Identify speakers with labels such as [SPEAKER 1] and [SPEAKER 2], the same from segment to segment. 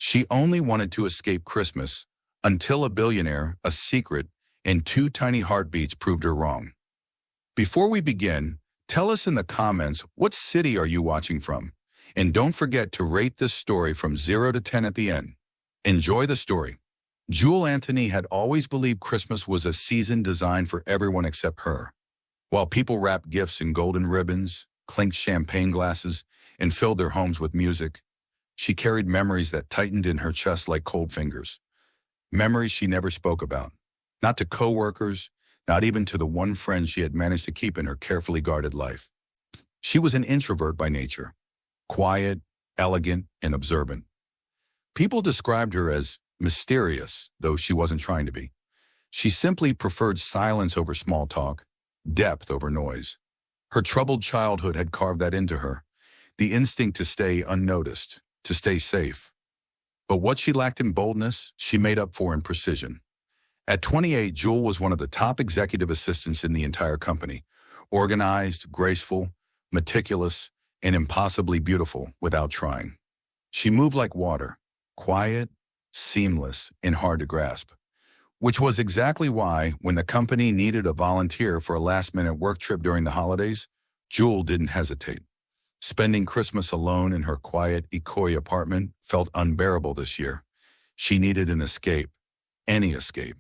[SPEAKER 1] She only wanted to escape Christmas until a billionaire, a secret, and two tiny heartbeats proved her wrong. Before we begin, tell us in the comments what city are you watching from? And don't forget to rate this story from 0 to 10 at the end. Enjoy the story. Jewel Anthony had always believed Christmas was a season designed for everyone except her. While people wrapped gifts in golden ribbons, clinked champagne glasses, and filled their homes with music, she carried memories that tightened in her chest like cold fingers. Memories she never spoke about. Not to coworkers, not even to the one friend she had managed to keep in her carefully guarded life. She was an introvert by nature, quiet, elegant, and observant. People described her as mysterious, though she wasn't trying to be. She simply preferred silence over small talk, depth over noise. Her troubled childhood had carved that into her, the instinct to stay unnoticed, to stay safe. But what she lacked in boldness, she made up for in precision. At 28, Jewel was one of the top executive assistants in the entire company, organized, graceful, meticulous, and impossibly beautiful without trying. She moved like water, quiet, seamless, and hard to grasp. Which was exactly why, when the company needed a volunteer for a last-minute work trip during the holidays, Jewel didn't hesitate. Spending Christmas alone in her quiet Ikoyi apartment felt unbearable this year. She needed an escape, any escape.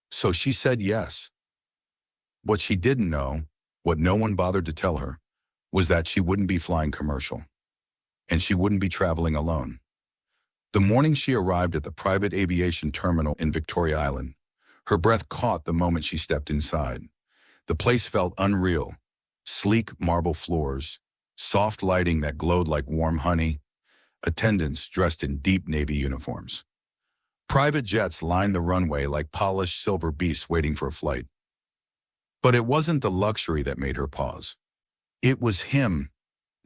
[SPEAKER 1] So she said yes. What she didn't know, what no one bothered to tell her, was that she wouldn't be flying commercial. And she wouldn't be traveling alone. The morning she arrived at the private aviation terminal in Victoria Island, her breath caught the moment she stepped inside. The place felt unreal. Sleek marble floors, soft lighting that glowed like warm honey, attendants dressed in deep navy uniforms. Private jets lined the runway like polished silver beasts waiting for a flight. But it wasn't the luxury that made her pause. It was him,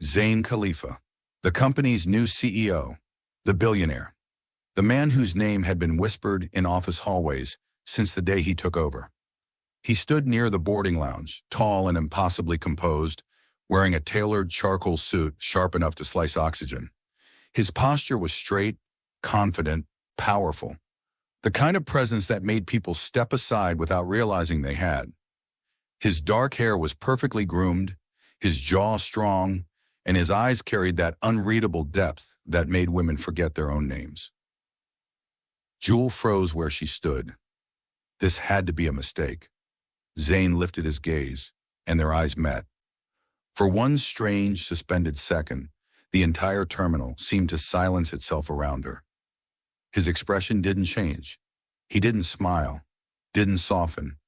[SPEAKER 1] Zayn Khalifa, the company's new CEO, the billionaire, the man whose name had been whispered in office hallways since the day he took over. He stood near the boarding lounge, tall and impossibly composed, wearing a tailored charcoal suit sharp enough to slice oxygen. His posture was straight, confident, powerful, the kind of presence that made people step aside without realizing they had. His dark hair was perfectly groomed, his jaw strong, and his eyes carried that unreadable depth that made women forget their own names. Jewel froze where she stood. This had to be a mistake. Zayn lifted his gaze, and their eyes met. For one strange, suspended second, the entire terminal seemed to silence itself around her. His expression didn't change. He didn't smile, didn't soften.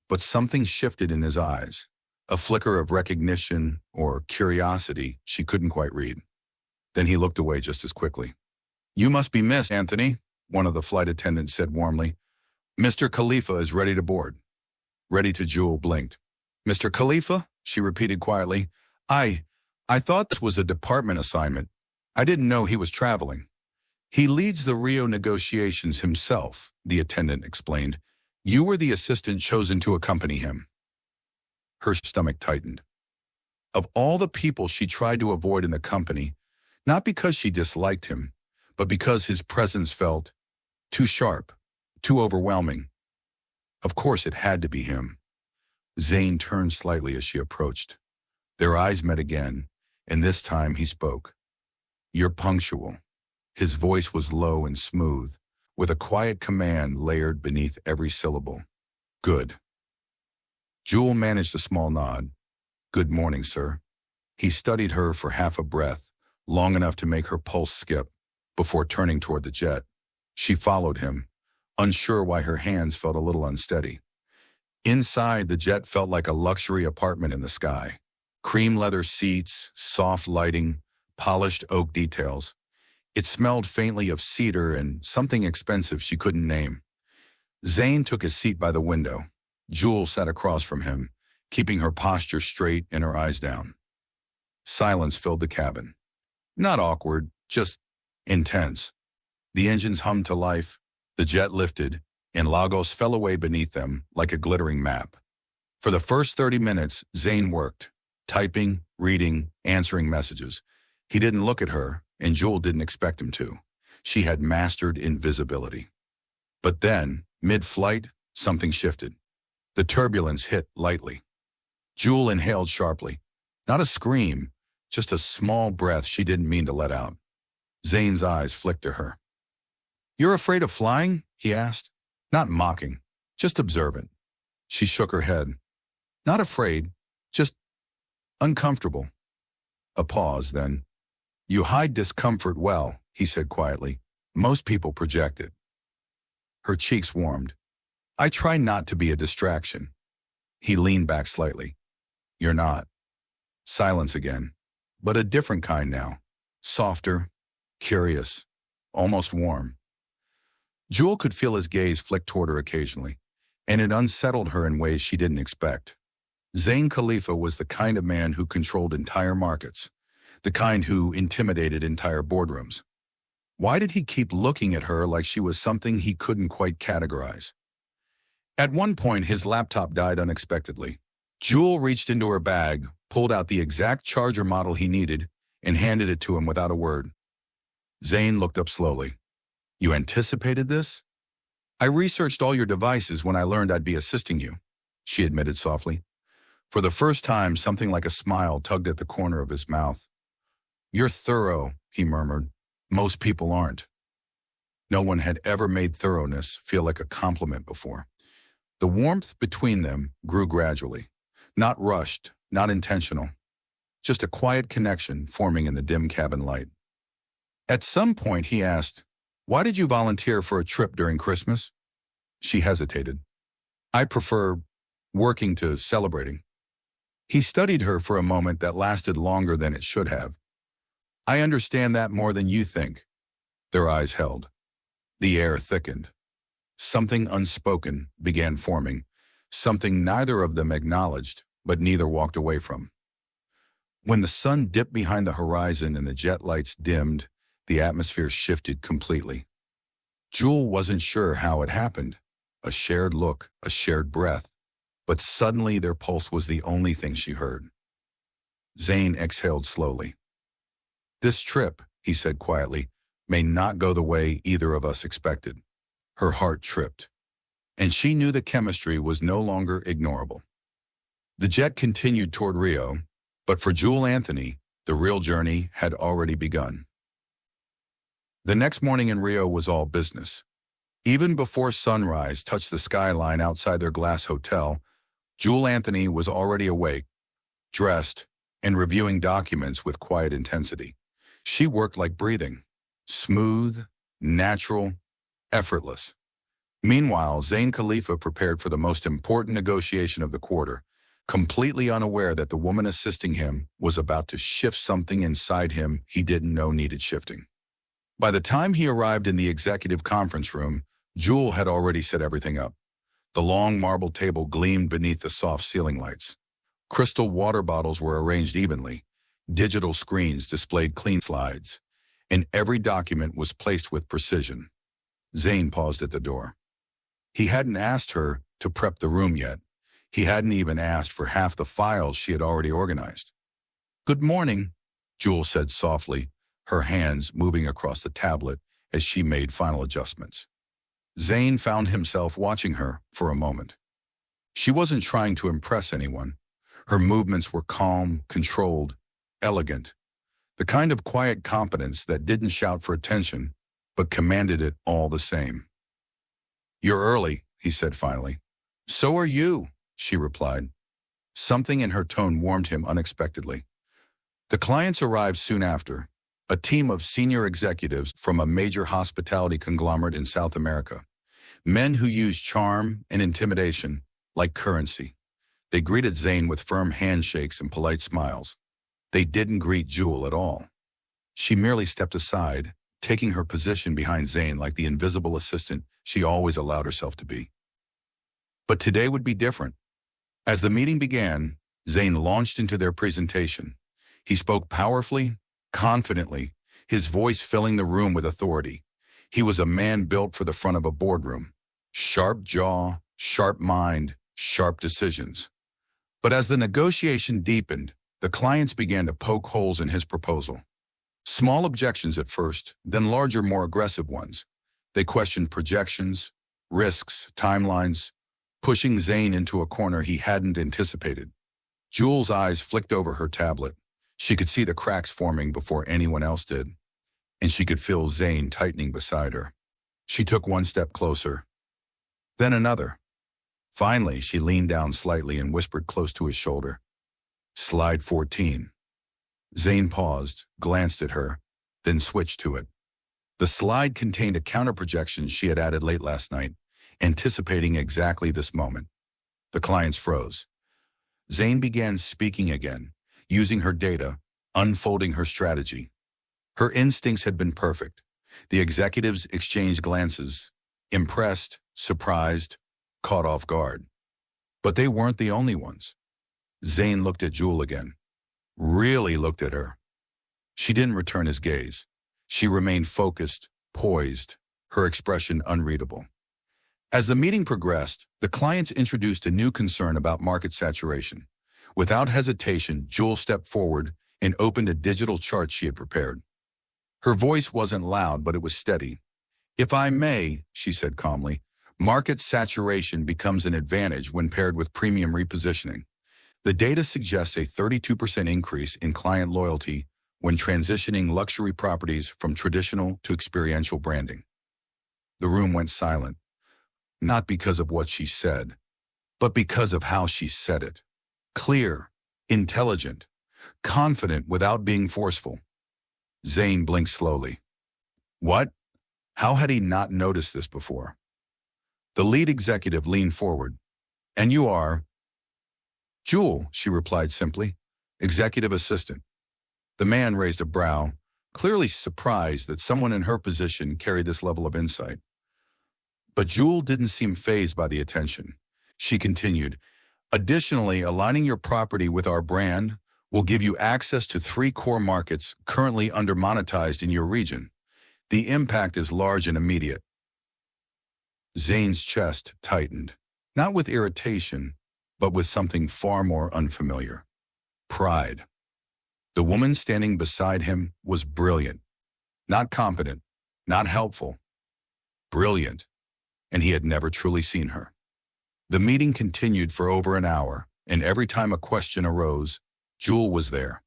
[SPEAKER 1] But something shifted in his eyes, a flicker of recognition or curiosity she couldn't quite read. Then he looked away just as quickly. "You must be Miss Anthony," one of the flight attendants said warmly. "Mr. Khalifa is ready to board." Ready to Jewel blinked. "Mr. Khalifa?" she repeated quietly. I thought this was a department assignment. I didn't know he was traveling." "He leads the Rio negotiations himself," the attendant explained. "You were the assistant chosen to accompany him." Her stomach tightened. Of all the people she tried to avoid in the company, not because she disliked him, but because his presence felt too sharp, too overwhelming. Of course it had to be him. Zayn turned slightly as she approached. Their eyes met again, and this time he spoke. "You're punctual." His voice was low and smooth, with a quiet command layered beneath every syllable. "Good." Jewel managed a small nod. "Good morning, sir." He studied her for half a breath, long enough to make her pulse skip, before turning toward the jet. She followed him, unsure why her hands felt a little unsteady. Inside, the jet felt like a luxury apartment in the sky. Cream leather seats, soft lighting, polished oak details. It smelled faintly of cedar and something expensive she couldn't name. Zayn took his seat by the window. Jewel sat across from him, keeping her posture straight and her eyes down. Silence filled the cabin. Not awkward, just intense. The engines hummed to life, the jet lifted, and Lagos fell away beneath them like a glittering map. For the first 30 minutes, Zayn worked, typing, reading, answering messages. He didn't look at her, and Jewel didn't expect him to. She had mastered invisibility. But then, mid-flight, something shifted. The turbulence hit lightly. Jewel inhaled sharply. Not a scream, just a small breath she didn't mean to let out. Zayn's eyes flicked to her. "You're afraid of flying?" he asked. Not mocking, just observant. She shook her head. "Not afraid, just uncomfortable." A pause, then. "You hide discomfort well," he said quietly. "Most people project it." Her cheeks warmed. "I try not to be a distraction." He leaned back slightly. "You're not." Silence again, but a different kind now. Softer, curious, almost warm. Jewel could feel his gaze flick toward her occasionally, and it unsettled her in ways she didn't expect. Zayn Khalifa was the kind of man who controlled entire markets, the kind who intimidated entire boardrooms. Why did he keep looking at her like she was something he couldn't quite categorize? At one point, his laptop died unexpectedly. Jewel reached into her bag, pulled out the exact charger model he needed, and handed it to him without a word. Zayn looked up slowly. "You anticipated this?" "I researched all your devices when I learned I'd be assisting you," she admitted softly. For the first time, something like a smile tugged at the corner of his mouth. "You're thorough," he murmured. "Most people aren't." No one had ever made thoroughness feel like a compliment before. The warmth between them grew gradually. Not rushed, not intentional. Just a quiet connection forming in the dim cabin light. At some point, he asked, "Why did you volunteer for a trip during Christmas?" She hesitated. "I prefer working to celebrating." He studied her for a moment that lasted longer than it should have. "I understand that more than you think." Their eyes held. The air thickened. Something unspoken began forming, something neither of them acknowledged, but neither walked away from. When the sun dipped behind the horizon and the jet lights dimmed, the atmosphere shifted completely. Jewel wasn't sure how it happened. A shared look, a shared breath. But suddenly their pulse was the only thing she heard. Zayn exhaled slowly. "This trip," he said quietly, "may not go the way either of us expected." Her heart tripped, and she knew the chemistry was no longer ignorable. The jet continued toward Rio, but for Jewel Anthony, the real journey had already begun. The next morning in Rio was all business. Even before sunrise touched the skyline outside their glass hotel, Jewel Anthony was already awake, dressed, and reviewing documents with quiet intensity. She worked like breathing, smooth, natural, effortless. Meanwhile, Zayn Khalifa prepared for the most important negotiation of the quarter, completely unaware that the woman assisting him was about to shift something inside him he didn't know needed shifting. By the time he arrived in the executive conference room, Jewel had already set everything up. The long marble table gleamed beneath the soft ceiling lights. Crystal water bottles were arranged evenly. Digital screens displayed clean slides, and every document was placed with precision. Zayn paused at the door. He hadn't asked her to prep the room yet. He hadn't even asked for half the files she had already organized. "Good morning," Jewel said softly, her hands moving across the tablet as she made final adjustments. Zayn found himself watching her for a moment. She wasn't trying to impress anyone. Her movements were calm, controlled, elegant. The kind of quiet competence that didn't shout for attention, but commanded it all the same. "You're early," he said finally. "So are you," she replied. Something in her tone warmed him unexpectedly. The clients arrived soon after, a team of senior executives from a major hospitality conglomerate in South America. Men who used charm and intimidation like currency. They greeted Zayn with firm handshakes and polite smiles. They didn't greet Jewel at all. She merely stepped aside, taking her position behind Zayn like the invisible assistant she always allowed herself to be. But today would be different. As the meeting began, Zayn launched into their presentation. He spoke powerfully, confidently, his voice filling the room with authority. He was a man built for the front of a boardroom. Sharp jaw, sharp mind, sharp decisions. But as the negotiation deepened, the clients began to poke holes in his proposal. Small objections at first, then larger, more aggressive ones. They questioned projections, risks, timelines, pushing Zayn into a corner he hadn't anticipated. Jules' eyes flicked over her tablet. She could see the cracks forming before anyone else did, and she could feel Zayn tightening beside her. She took one step closer, then another. Finally, she leaned down slightly and whispered close to his shoulder. Slide 14. Zayn paused, glanced at her, then switched to it. The slide contained a counter-projection she had added late last night, anticipating exactly this moment. The clients froze. Zayn began speaking again, using her data, unfolding her strategy. Her instincts had been perfect. The executives exchanged glances, impressed, surprised, caught off guard. But they weren't the only ones. Zayn looked at Jewel again. Really looked at her. She didn't return his gaze. She remained focused, poised, her expression unreadable. As the meeting progressed, the clients introduced a new concern about market saturation. Without hesitation, Jewel stepped forward and opened a digital chart she had prepared. Her voice wasn't loud, but it was steady. If I may, she said calmly, market saturation becomes an advantage when paired with premium repositioning. The data suggests a 32% increase in client loyalty when transitioning luxury properties from traditional to experiential branding. The room went silent, not because of what she said, but because of how she said it. Clear, intelligent, confident without being forceful. Zayn blinked slowly. What? How had he not noticed this before? The lead executive leaned forward. And you are? Jewel, she replied simply. Executive assistant. The man raised a brow, clearly surprised that someone in her position carried this level of insight. But Jewel didn't seem fazed by the attention. She continued, additionally, aligning your property with our brand will give you access to 3 core markets currently under-monetized in your region. The impact is large and immediate. Zayn's chest tightened, not with irritation, but with something far more unfamiliar. Pride. The woman standing beside him was brilliant, not competent, not helpful. Brilliant, and he had never truly seen her. The meeting continued for over an hour, and every time a question arose, Jewel was there,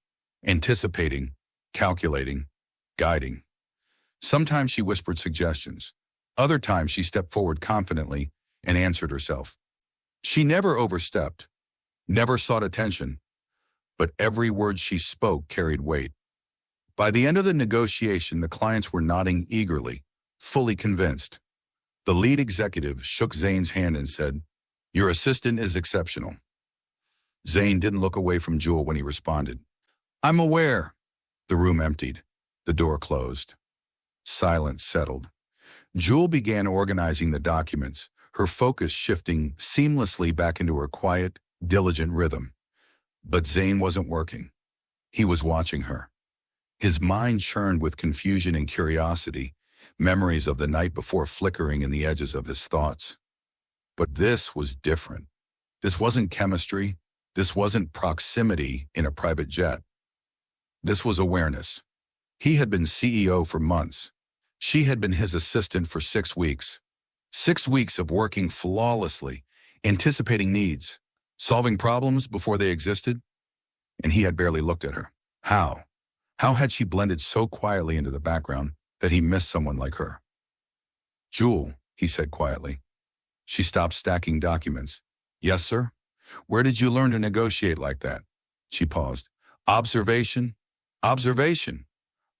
[SPEAKER 1] anticipating, calculating, guiding. Sometimes she whispered suggestions. Other times she stepped forward confidently and answered herself. She never overstepped, never sought attention, but every word she spoke carried weight. By the end of the negotiation, the clients were nodding eagerly, fully convinced. The lead executive shook Zayn's hand and said, "Your assistant is exceptional." Zayn didn't look away from Jewel when he responded. "I'm aware." The room emptied. The door closed. Silence settled. Jewel began organizing the documents, her focus shifting seamlessly back into her quiet, diligent rhythm. But Zayn wasn't working. He was watching her. His mind churned with confusion and curiosity, memories of the night before flickering in the edges of his thoughts. But this was different. This wasn't chemistry. This wasn't proximity in a private jet. This was awareness. He had been CEO for months. She had been his assistant for 6 weeks. 6 weeks of working flawlessly, anticipating needs, solving problems before they existed, and he had barely looked at her. How? How had she blended so quietly into the background that he missed someone like her? "Jewel," he said quietly. She stopped stacking documents. "Yes, sir? Where did you learn to negotiate like that?" She paused. "Observation. Observation.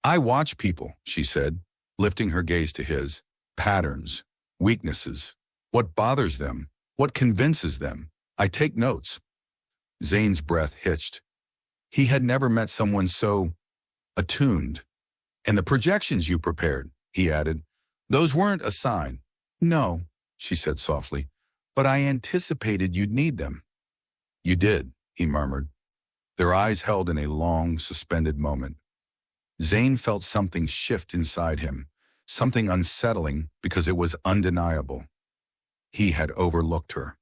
[SPEAKER 1] I watch people," she said, lifting her gaze to his. "Patterns, weaknesses, what bothers them, what convinces them. I take notes." Zayn's breath hitched. He had never met someone so attuned. "And the projections you prepared," he added, "those weren't a sign." "No," she said softly, "but I anticipated you'd need them." "You did," he murmured. Their eyes held in a long, suspended moment. Zayn felt something shift inside him, something unsettling because it was undeniable. He had overlooked her.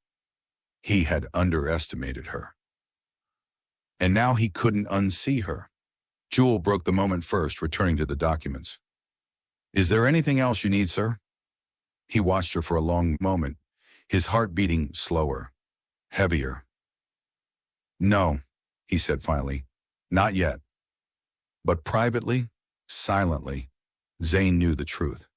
[SPEAKER 1] He had underestimated her. And now he couldn't unsee her. Jewel broke the moment first, returning to the documents. Is there anything else you need, sir? He watched her for a long moment, his heart beating slower, heavier. No, he said finally, not yet. But privately, silently, Zayn knew the truth.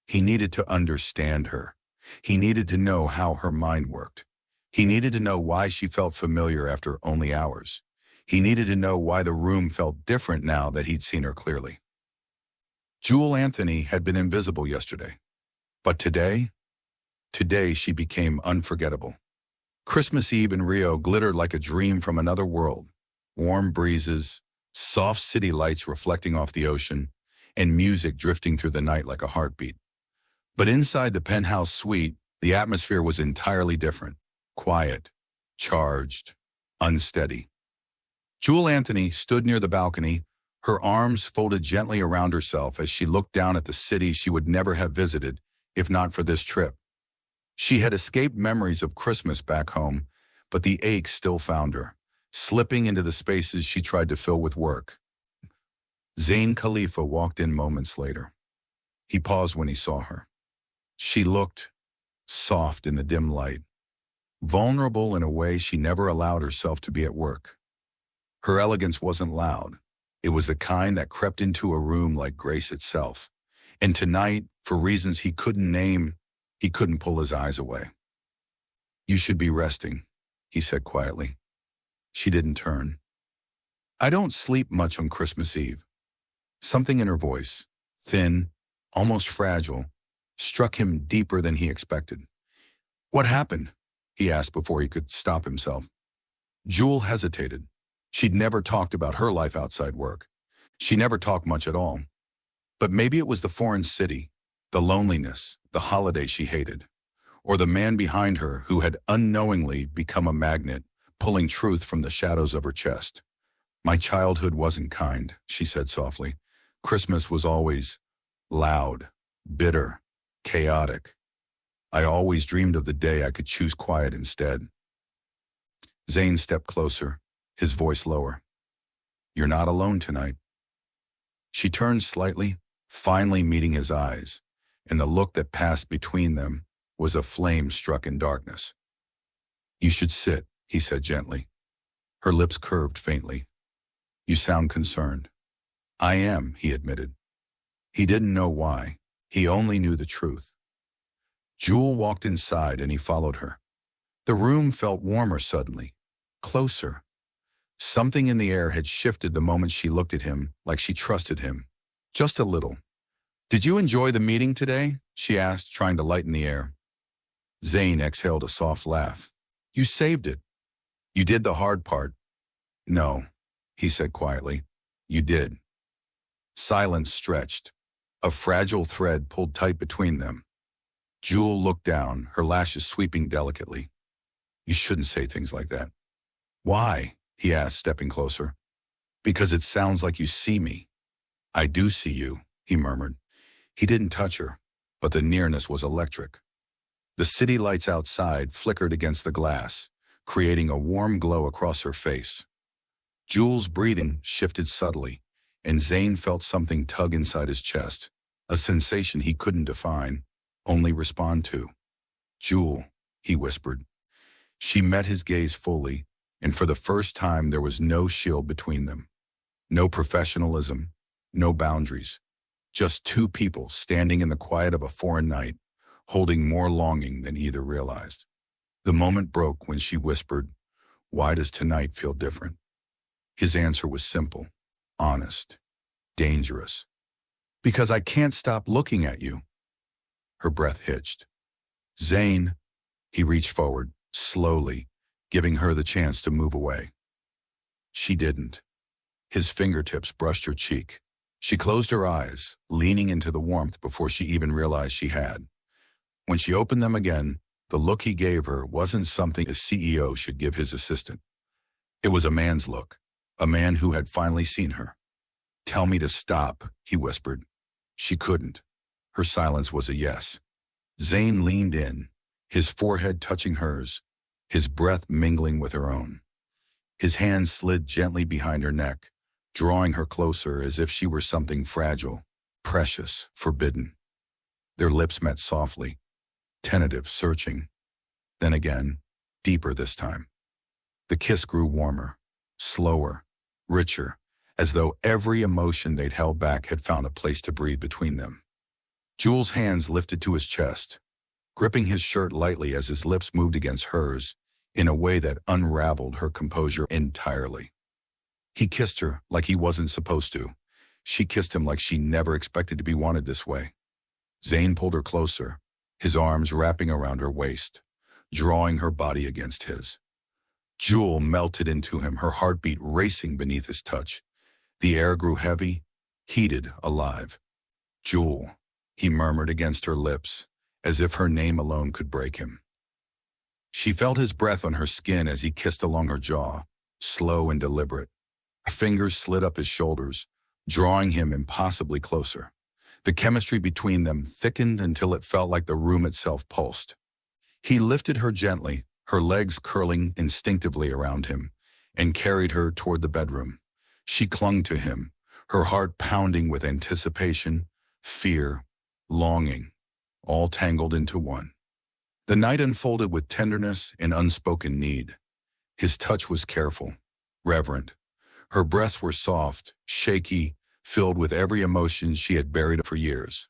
[SPEAKER 1] He needed to understand her. He needed to know how her mind worked. He needed to know why she felt familiar after only hours. He needed to know why the room felt different now that he'd seen her clearly. Jewel Anthony had been invisible yesterday. But today she became unforgettable. Christmas Eve in Rio glittered like a dream from another world. Warm breezes, soft city lights reflecting off the ocean, and music drifting through the night like a heartbeat. But inside the penthouse suite, the atmosphere was entirely different. Quiet, charged, unsteady. Jewel Anthony stood near the balcony, her arms folded gently around herself as she looked down at the city she would never have visited, if not for this trip. She had escaped memories of Christmas back home, but the ache still found her, slipping into the spaces she tried to fill with work. Zayn Khalifa walked in moments later. He paused when he saw her. She looked soft in the dim light, vulnerable in a way she never allowed herself to be at work. Her elegance wasn't loud. It was the kind that crept into a room like grace itself. And tonight, for reasons he couldn't name, he couldn't pull his eyes away. You should be resting, he said quietly. She didn't turn. I don't sleep much on Christmas Eve. Something in her voice, thin, almost fragile, struck him deeper than he expected. What happened? He asked before he could stop himself. Jewel hesitated. She'd never talked about her life outside work. She never talked much at all. But maybe it was the foreign city, the loneliness, the holiday she hated, or the man behind her who had unknowingly become a magnet, pulling truth from the shadows of her chest. My childhood wasn't kind, she said softly. Christmas was always loud, bitter, chaotic. I always dreamed of the day I could choose quiet instead. Zayn stepped closer, his voice lower. You're not alone tonight. She turned slightly, finally meeting his eyes, and the look that passed between them was a flame struck in darkness. You should sit, he said gently. Her lips curved faintly. You sound concerned. I am, he admitted. He didn't know why. He only knew the truth. Jewel walked inside and he followed her. The room felt warmer suddenly, closer. Something in the air had shifted the moment she looked at him, like she trusted him. Just a little. Did you enjoy the meeting today? She asked, trying to lighten the air. Zayn exhaled a soft laugh. You saved it. You did the hard part. No, he said quietly. You did. Silence stretched. A fragile thread pulled tight between them. Jewel looked down, her lashes sweeping delicately. You shouldn't say things like that. Why? He asked, stepping closer. Because it sounds like you see me. I do see you, he murmured. He didn't touch her, but the nearness was electric. The city lights outside flickered against the glass, creating a warm glow across her face. Jewel's breathing shifted subtly, and Zayn felt something tug inside his chest, a sensation he couldn't define, only respond to. Jewel, he whispered. She met his gaze fully, and for the first time there was no shield between them. No professionalism, no boundaries. Just two people standing in the quiet of a foreign night, holding more longing than either realized. The moment broke when she whispered, Why does tonight feel different? His answer was simple, honest, dangerous. Because I can't stop looking at you. Her breath hitched. Zayn, he reached forward, slowly, giving her the chance to move away. She didn't. His fingertips brushed her cheek. She closed her eyes, leaning into the warmth before she even realized she had. When she opened them again, the look he gave her wasn't something a CEO should give his assistant. It was a man's look, a man who had finally seen her. Tell me to stop, he whispered. She couldn't. Her silence was a yes. Zayn leaned in, his forehead touching hers, his breath mingling with her own. His hand slid gently behind her neck, drawing her closer as if she were something fragile, precious, forbidden. Their lips met softly, tentative, searching. Then again, deeper this time. The kiss grew warmer, slower, richer, as though every emotion they'd held back had found a place to breathe between them. Jules' hands lifted to his chest, gripping his shirt lightly as his lips moved against hers in a way that unraveled her composure entirely. He kissed her like he wasn't supposed to. She kissed him like she never expected to be wanted this way. Zayn pulled her closer, his arms wrapping around her waist, drawing her body against his. Jules melted into him, her heartbeat racing beneath his touch. The air grew heavy, heated, alive. "Jules," he murmured against her lips, as if her name alone could break him. She felt his breath on her skin as he kissed along her jaw, slow and deliberate. Her fingers slid up his shoulders, drawing him impossibly closer. The chemistry between them thickened until it felt like the room itself pulsed. He lifted her gently, her legs curling instinctively around him, and carried her toward the bedroom. She clung to him, her heart pounding with anticipation, fear, longing, all tangled into one. The night unfolded with tenderness and unspoken need. His touch was careful, reverent. Her breaths were soft, shaky, filled with every emotion she had buried for years.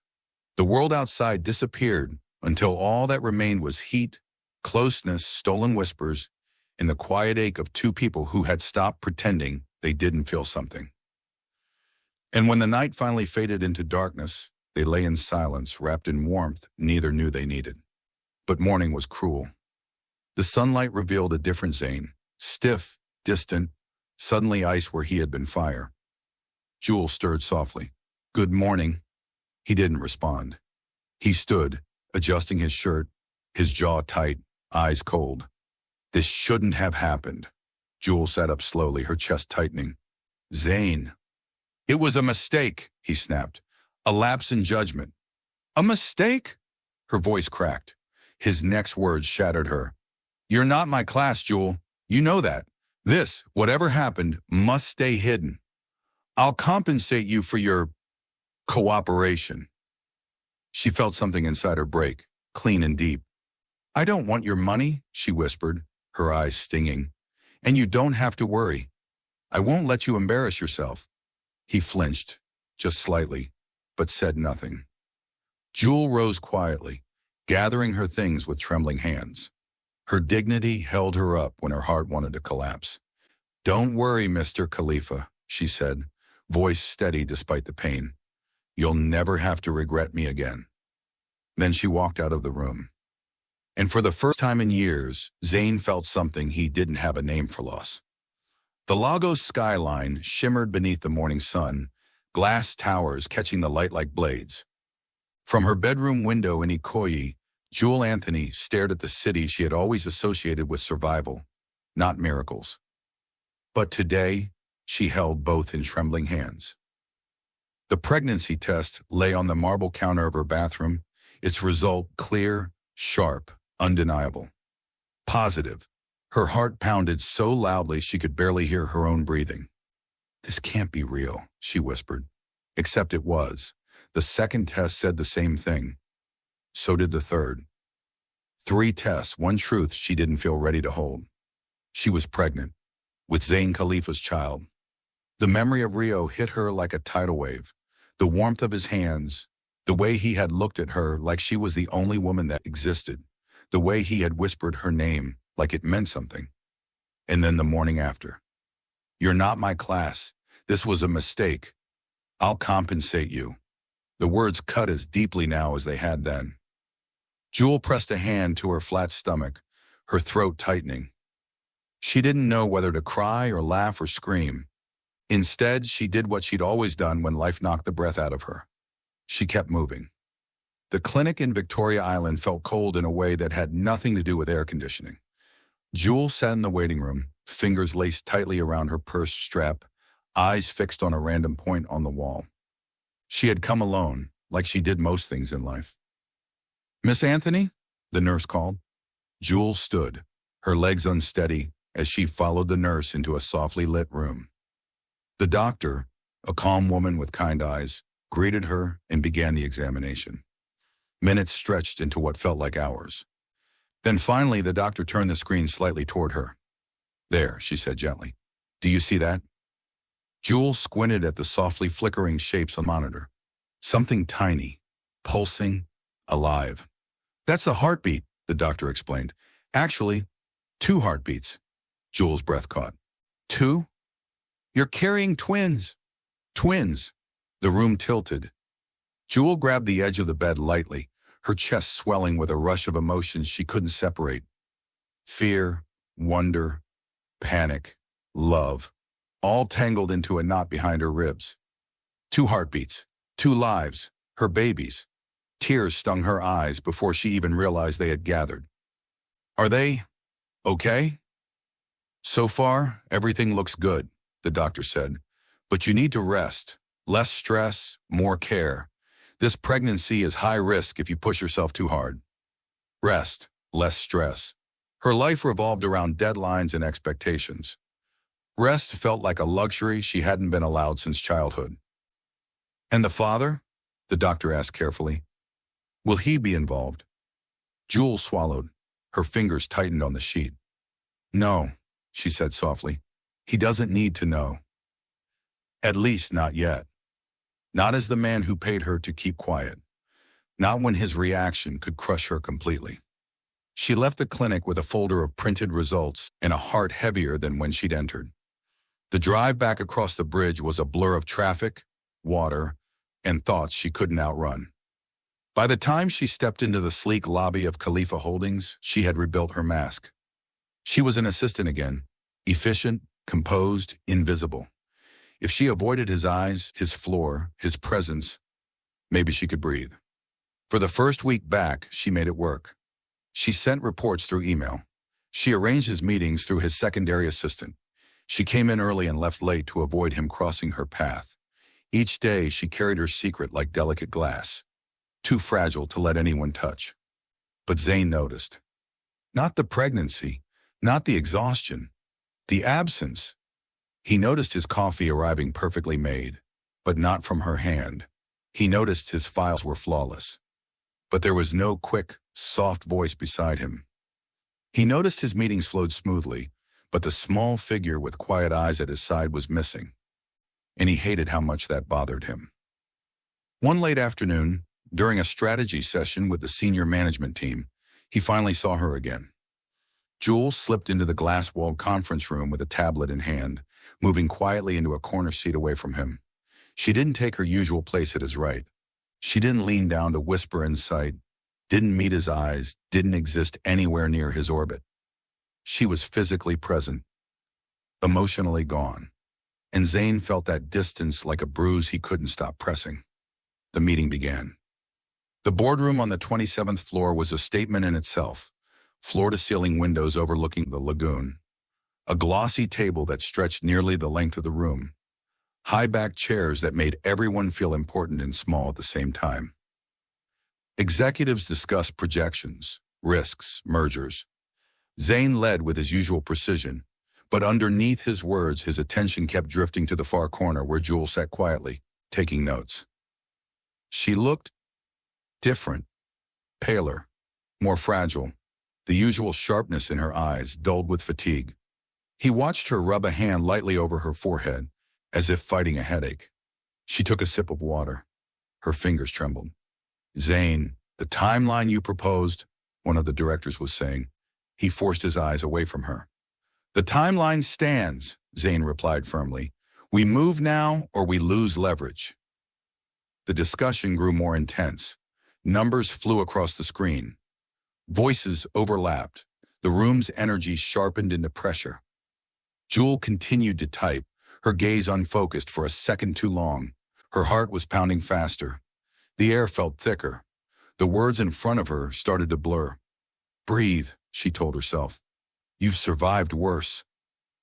[SPEAKER 1] The world outside disappeared until all that remained was heat, closeness, stolen whispers, and the quiet ache of two people who had stopped pretending they didn't feel something. And when the night finally faded into darkness, they lay in silence, wrapped in warmth neither knew they needed. But morning was cruel. The sunlight revealed a different Zayn, stiff, distant, suddenly ice where he had been fire. Jules stirred softly. "Good morning." He didn't respond. He stood, adjusting his shirt, his jaw tight, eyes cold. "This shouldn't have happened." Jules sat up slowly, her chest tightening. "Zayn." "It was a mistake," he snapped. "A lapse in judgment." "A mistake?" Her voice cracked. His next words shattered her. "You're not my class, Jules. You know that. This, whatever happened, must stay hidden. I'll compensate you for your cooperation." She felt something inside her break, clean and deep. "I don't want your money," she whispered, her eyes stinging. "And you don't have to worry. I won't let you embarrass yourself." He flinched, just slightly, but said nothing. Jules rose quietly, gathering her things with trembling hands. Her dignity held her up when her heart wanted to collapse. "Don't worry, Mr. Khalifa," she said, voice steady despite the pain. "You'll never have to regret me again." Then she walked out of the room. And for the first time in years, Zayn felt something he didn't have a name for loss. The Lagos skyline shimmered beneath the morning sun, glass towers catching the light like blades. From her bedroom window in Ikoyi, Jules Anthony stared at the city she had always associated with survival, not miracles. But today, she held both in trembling hands. The pregnancy test lay on the marble counter of her bathroom, its result clear, sharp, undeniable. Positive. Her heart pounded so loudly she could barely hear her own breathing. "This can't be real," she whispered. Except it was. The second test said the same thing. So did the third. 3 tests, one truth she didn't feel ready to hold. She was pregnant, with Zayn Khalifa's child. The memory of Rio hit her like a tidal wave. The warmth of his hands, the way he had looked at her like she was the only woman that existed, the way he had whispered her name like it meant something. And then the morning after. "You're not my class. This was a mistake. I'll compensate you." The words cut as deeply now as they had then. Jules pressed a hand to her flat stomach, her throat tightening. She didn't know whether to cry or laugh or scream. Instead, she did what she'd always done when life knocked the breath out of her. She kept moving. The clinic in Victoria Island felt cold in a way that had nothing to do with air conditioning. Jules sat in the waiting room, fingers laced tightly around her purse strap, eyes fixed on a random point on the wall. She had come alone, like she did most things in life. "Miss Anthony?" the nurse called. Jules stood, her legs unsteady, as she followed the nurse into a softly lit room. The doctor, a calm woman with kind eyes, greeted her and began the examination. Minutes stretched into what felt like hours. Then finally, the doctor turned the screen slightly toward her. "There," she said gently. "Do you see that?" Jules squinted at the softly flickering shapes on the monitor. Something tiny, pulsing, alive. "That's the heartbeat," the doctor explained. "Actually, 2 heartbeats." Jules' breath caught. "2? You're carrying twins." "Twins." The room tilted. Jewel grabbed the edge of the bed lightly, her chest swelling with a rush of emotions she couldn't separate. Fear, wonder, panic, love, all tangled into a knot behind her ribs. 2 heartbeats, 2 lives, her babies. Tears stung her eyes before she even realized they had gathered. "Are they okay?" "So far, everything looks good," the doctor said. "But you need to rest. Less stress, more care. This pregnancy is high risk if you push yourself too hard. Rest, less stress." Her life revolved around deadlines and expectations. Rest felt like a luxury she hadn't been allowed since childhood. "And the father?" the doctor asked carefully. "Will he be involved?" Jules swallowed. Her fingers tightened on the sheet. "No," she said softly. "He doesn't need to know. At least not yet. Not as the man who paid her to keep quiet. Not when his reaction could crush her completely." She left the clinic with a folder of printed results and a heart heavier than when she'd entered. The drive back across the bridge was a blur of traffic, water, and thoughts she couldn't outrun. By the time she stepped into the sleek lobby of Khalifa Holdings, she had rebuilt her mask. She was an assistant again, efficient, composed, invisible. If she avoided his eyes, his floor, his presence, maybe she could breathe. For the first week back, she made it work. She sent reports through email. She arranged his meetings through his secondary assistant. She came in early and left late to avoid him crossing her path. Each day, she carried her secret like delicate glass, too fragile to let anyone touch. But Zayn noticed. Not the pregnancy, not the exhaustion, the absence. He noticed his coffee arriving perfectly made, but not from her hand. He noticed his files were flawless. But there was no quick, soft voice beside him. He noticed his meetings flowed smoothly, but the small figure with quiet eyes at his side was missing. And he hated how much that bothered him. One late afternoon, during a strategy session with the senior management team, he finally saw her again. Jules slipped into the glass-walled conference room with a tablet in hand, moving quietly into a corner seat away from him. She didn't take her usual place at his right. She didn't lean down to whisper in sight, didn't meet his eyes, didn't exist anywhere near his orbit. She was physically present, emotionally gone. And Zayn felt that distance like a bruise he couldn't stop pressing. The meeting began. The boardroom on the 27th floor was a statement in itself. Floor-to-ceiling windows overlooking the lagoon. A glossy table that stretched nearly the length of the room. High-backed chairs that made everyone feel important and small at the same time. Executives discussed projections, risks, mergers. Zayn led with his usual precision, but underneath his words, his attention kept drifting to the far corner where Jules sat quietly, taking notes. She looked different, paler, more fragile, the usual sharpness in her eyes dulled with fatigue. He watched her rub a hand lightly over her forehead, as if fighting a headache. She took a sip of water. Her fingers trembled. "Zayn, the timeline you proposed," one of the directors was saying. He forced his eyes away from her. "The timeline stands," Zayn replied firmly. "We move now or we lose leverage." The discussion grew more intense. Numbers flew across the screen. Voices overlapped. The room's energy sharpened into pressure. Jewel continued to type, her gaze unfocused for a second too long. Her heart was pounding faster. The air felt thicker. The words in front of her started to blur. "Breathe," she told herself. "You've survived worse."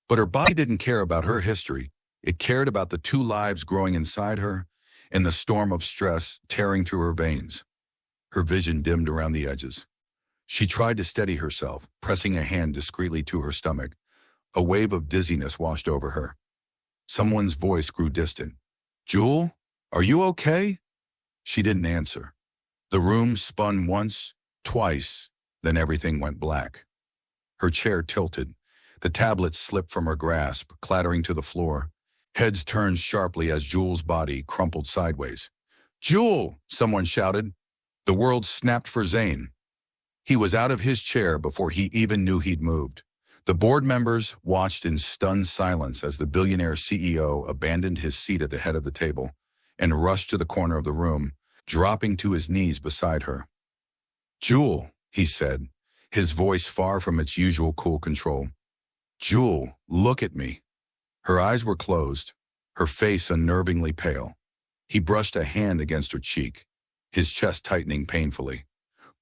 [SPEAKER 1] But her body didn't care about her history. It cared about the 2 lives growing inside her and the storm of stress tearing through her veins. Her vision dimmed around the edges. She tried to steady herself, pressing a hand discreetly to her stomach. A wave of dizziness washed over her. Someone's voice grew distant. Jewel, are you okay? She didn't answer. The room spun once, twice, then everything went black. Her chair tilted. The tablets slipped from her grasp, clattering to the floor. Heads turned sharply as Jewel's body crumpled sideways. Jewel! Someone shouted. The world snapped for Zayn. He was out of his chair before he even knew he'd moved. The board members watched in stunned silence as the billionaire CEO abandoned his seat at the head of the table and rushed to the corner of the room, dropping to his knees beside her. Jewel, he said, his voice far from its usual cool control. Jewel, look at me. Her eyes were closed, her face unnervingly pale. He brushed a hand against her cheek, his chest tightening painfully.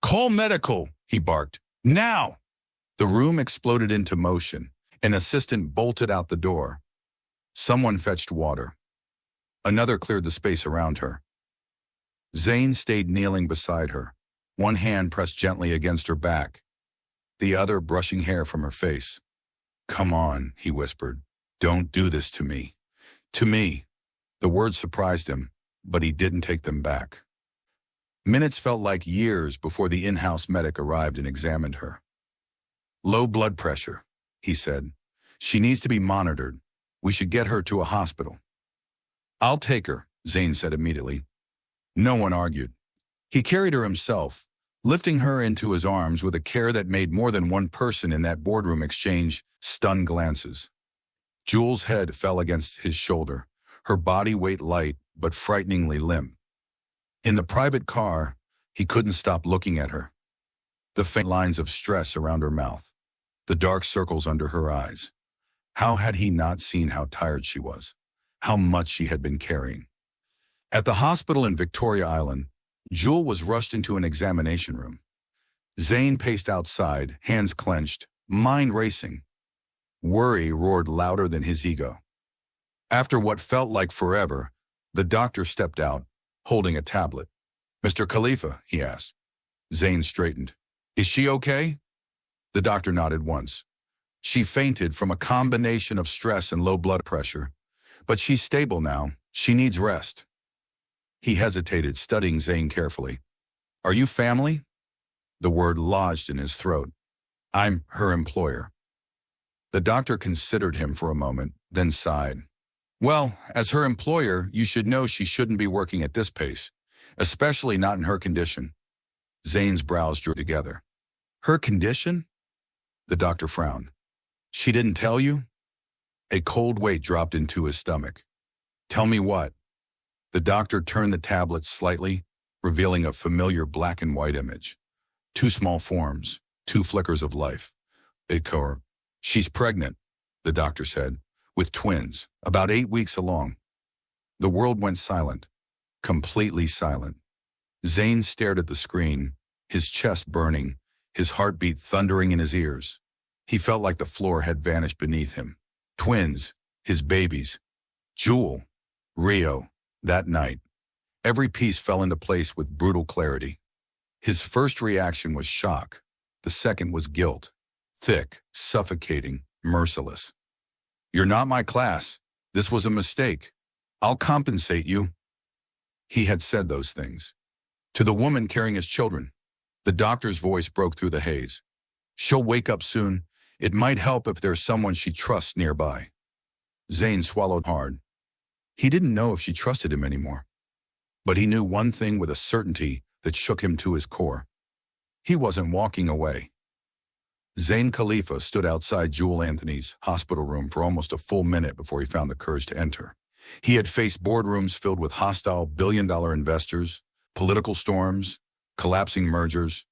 [SPEAKER 1] Call medical, he barked. Now! The room exploded into motion. An assistant bolted out the door. Someone fetched water. Another cleared the space around her. Zayn stayed kneeling beside her, one hand pressed gently against her back, the other brushing hair from her face. Come on, he whispered. Don't do this to me. To me. The words surprised him, but he didn't take them back. Minutes felt like years before the in-house medic arrived and examined her. Low blood pressure, he said. She needs to be monitored. We should get her to a hospital. I'll take her, Zayn said immediately. No one argued. He carried her himself, lifting her into his arms with a care that made more than one person in that boardroom exchange stunned glances. Jewel's head fell against his shoulder, her body weight light but frighteningly limp. In the private car, he couldn't stop looking at her. The faint lines of stress around her mouth, the dark circles under her eyes. How had he not seen how tired she was, how much she had been carrying? At the hospital in Victoria Island, Jewel was rushed into an examination room. Zayn paced outside, hands clenched, mind racing. Worry roared louder than his ego. After what felt like forever, the doctor stepped out, holding a tablet. Mr. Khalifa, he asked. Zayn straightened. Is she okay? The doctor nodded once. She fainted from a combination of stress and low blood pressure, but she's stable now. She needs rest. He hesitated, studying Zayn carefully. Are you family? The word lodged in his throat. I'm her employer. The doctor considered him for a moment, then sighed. Well, as her employer, you should know she shouldn't be working at this pace, especially not in her condition. Zayn's brows drew together. Her condition? The doctor frowned. She didn't tell you? A cold weight dropped into his stomach. Tell me what? The doctor turned the tablet slightly, revealing a familiar black and white image. Two small forms, two flickers of life. She's pregnant, the doctor said, with twins, about 8 weeks along. The world went silent, completely silent. Zayn stared at the screen, his chest burning, his heartbeat thundering in his ears. He felt like the floor had vanished beneath him. Twins, his babies, Jewel, Rio, that night. Every piece fell into place with brutal clarity. His first reaction was shock. The second was guilt. Thick, suffocating, merciless. You're not my class. This was a mistake. I'll compensate you. He had said those things. To the woman carrying his children, the doctor's voice broke through the haze. She'll wake up soon. It might help if there's someone she trusts nearby. Zayn swallowed hard. He didn't know if she trusted him anymore. But he knew one thing with a certainty that shook him to his core. He wasn't walking away. Zayn Khalifa stood outside Jewel Anthony's hospital room for almost a full minute before he found the courage to enter. He had faced boardrooms filled with hostile billion-dollar investors, political storms, collapsing mergers,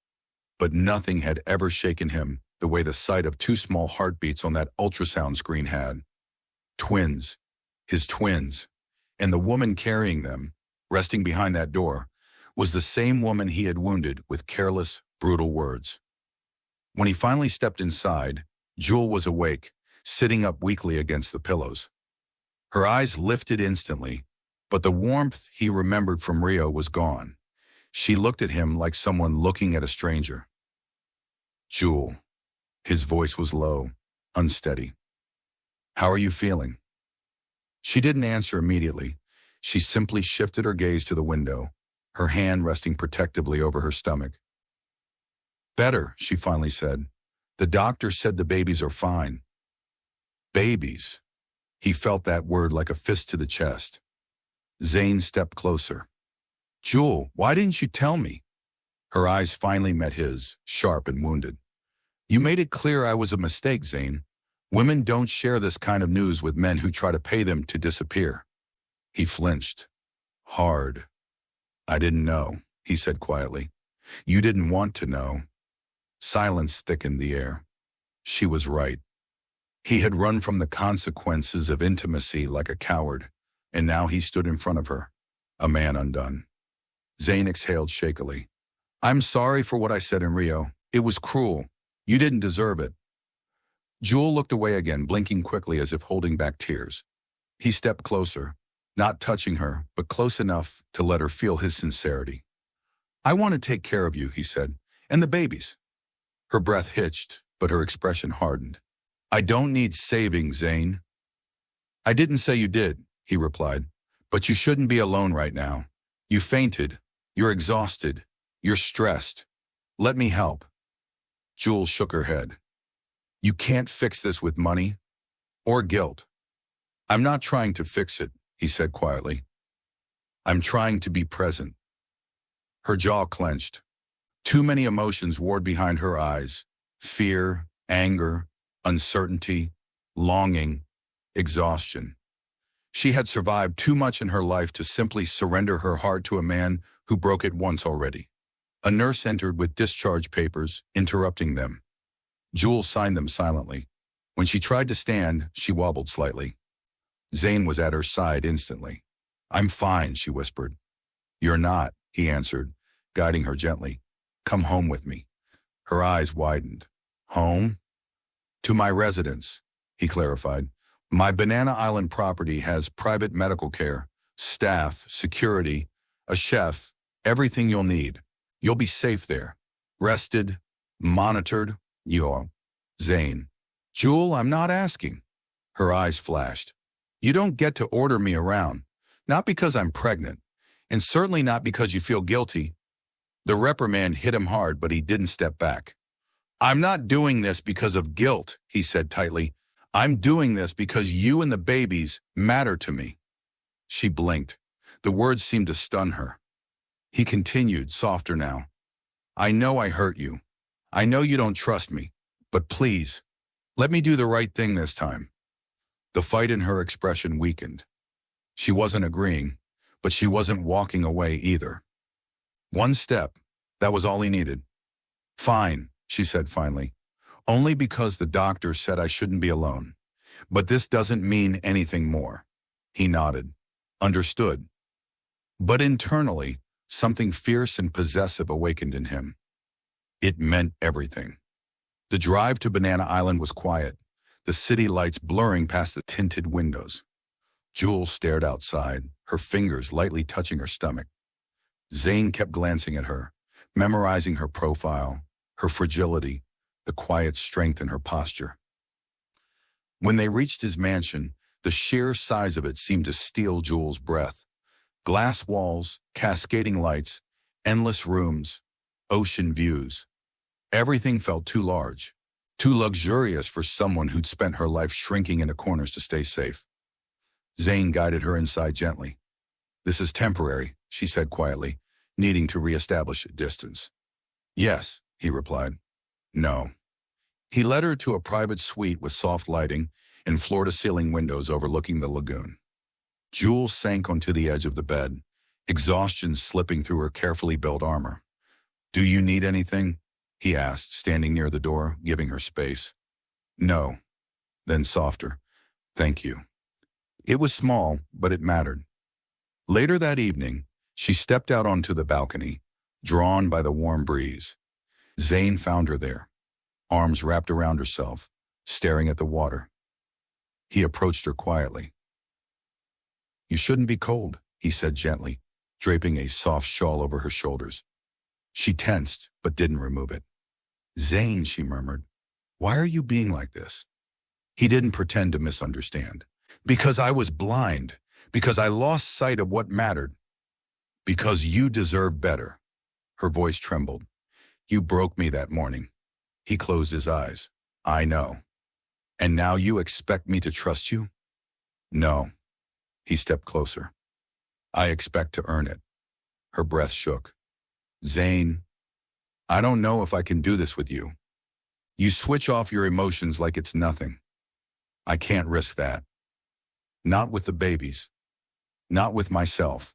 [SPEAKER 1] but nothing had ever shaken him the way the sight of two small heartbeats on that ultrasound screen had. Twins, his twins, and the woman carrying them, resting behind that door, was the same woman he had wounded with careless, brutal words. When he finally stepped inside, Jewel was awake, sitting up weakly against the pillows. Her eyes lifted instantly, but the warmth he remembered from Rio was gone. She looked at him like someone looking at a stranger. Jewel. His voice was low, unsteady. How are you feeling? She didn't answer immediately. She simply shifted her gaze to the window, her hand resting protectively over her stomach. Better, she finally said. The doctor said the babies are fine. Babies. He felt that word like a fist to the chest. Zayn stepped closer. Jewel, why didn't you tell me? Her eyes finally met his, sharp and wounded. You made it clear I was a mistake, Zayn. Women don't share this kind of news with men who try to pay them to disappear. He flinched. Hard. I didn't know, he said quietly. You didn't want to know. Silence thickened the air. She was right. He had run from the consequences of intimacy like a coward, and now he stood in front of her, a man undone. Zayn exhaled shakily. I'm sorry for what I said in Rio. It was cruel. You didn't deserve it. Jewel looked away again, blinking quickly as if holding back tears. He stepped closer, not touching her, but close enough to let her feel his sincerity. I want to take care of you, he said, and the babies. Her breath hitched, but her expression hardened. I don't need saving, Zayn. I didn't say you did, he replied, but you shouldn't be alone right now. You fainted. You're exhausted. You're stressed. Let me help. Jewel shook her head. You can't fix this with money or guilt. I'm not trying to fix it, he said quietly. I'm trying to be present. Her jaw clenched. Too many emotions warred behind her eyes. Fear, anger, uncertainty, longing, exhaustion. She had survived too much in her life to simply surrender her heart to a man who broke it once already. A nurse entered with discharge papers, interrupting them. Jewel signed them silently. When she tried to stand, she wobbled slightly. Zayn was at her side instantly. I'm fine, she whispered. You're not, he answered, guiding her gently. Come home with me. Her eyes widened. Home? To my residence, he clarified. My Banana Island property has private medical care, staff, security, a chef, everything you'll need. You'll be safe there. Rested, monitored, you're Zayn. Jewel, I'm not asking. Her eyes flashed. You don't get to order me around. Not because I'm pregnant, and certainly not because you feel guilty. The reprimand hit him hard, but he didn't step back. I'm not doing this because of guilt, he said tightly. I'm doing this because you and the babies matter to me. She blinked. The words seemed to stun her. He continued, softer now. I know I hurt you. I know you don't trust me, but please, let me do the right thing this time. The fight in her expression weakened. She wasn't agreeing, but she wasn't walking away either. One step, that was all he needed. Fine, she said finally. Only because the doctor said I shouldn't be alone. But this doesn't mean anything more. He nodded. Understood. But internally, something fierce and possessive awakened in him. It meant everything. The drive to Banana Island was quiet, the city lights blurring past the tinted windows. Jewel stared outside, her fingers lightly touching her stomach. Zayn kept glancing at her, memorizing her profile, her fragility, the quiet strength in her posture. When they reached his mansion, the sheer size of it seemed to steal Jewel's breath. Glass walls, cascading lights, endless rooms, ocean views. Everything felt too large, too luxurious for someone who'd spent her life shrinking into corners to stay safe. Zayn guided her inside gently. This is temporary, she said quietly, needing to reestablish a distance. Yes, he replied. No. He led her to a private suite with soft lighting and floor-to-ceiling windows overlooking the lagoon. Jewel sank onto the edge of the bed, exhaustion slipping through her carefully built armor. Do you need anything? He asked, standing near the door, giving her space. No. Then softer. Thank you. It was small, but it mattered. Later that evening, she stepped out onto the balcony, drawn by the warm breeze. Zayn found her there, arms wrapped around herself, staring at the water. He approached her quietly. You shouldn't be cold, he said gently, draping a soft shawl over her shoulders. She tensed, but didn't remove it. Zayn, she murmured, why are you being like this? He didn't pretend to misunderstand. Because I was blind. Because I lost sight of what mattered. Because you deserve better. Her voice trembled. You broke me that morning. He closed his eyes. I know. And now you expect me to trust you? No. He stepped closer. I expect to earn it. Her breath shook. Zayn, I don't know if I can do this with you. You switch off your emotions like it's nothing. I can't risk that. Not with the babies. Not with myself.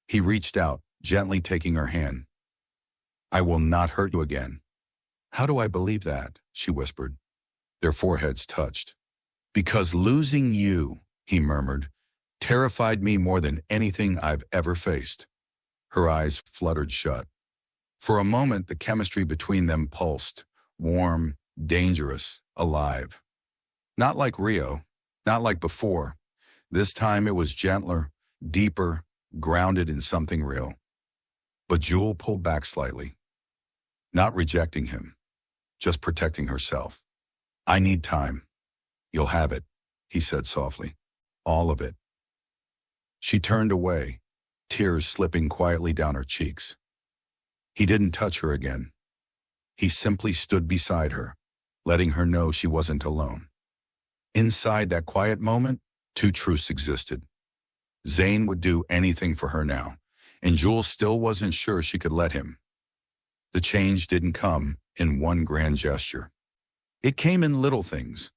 [SPEAKER 1] He reached out, gently taking her hand. I will not hurt you again. How do I believe that? She whispered. Their foreheads touched. Because losing you, he murmured, terrified me more than anything I've ever faced. Her eyes fluttered shut. For a moment, the chemistry between them pulsed, warm, dangerous, alive. Not like Rio, not like before. This time it was gentler, deeper, grounded in something real. But Jewel pulled back slightly. Not rejecting him, just protecting herself. I need time. You'll have it, he said softly. All of it. She turned away, tears slipping quietly down her cheeks. He didn't touch her again. He simply stood beside her, letting her know she wasn't alone. Inside that quiet moment, two truths existed. Zayn would do anything for her now, and Jewel still wasn't sure she could let him. The change didn't come in one grand gesture. It came in little things.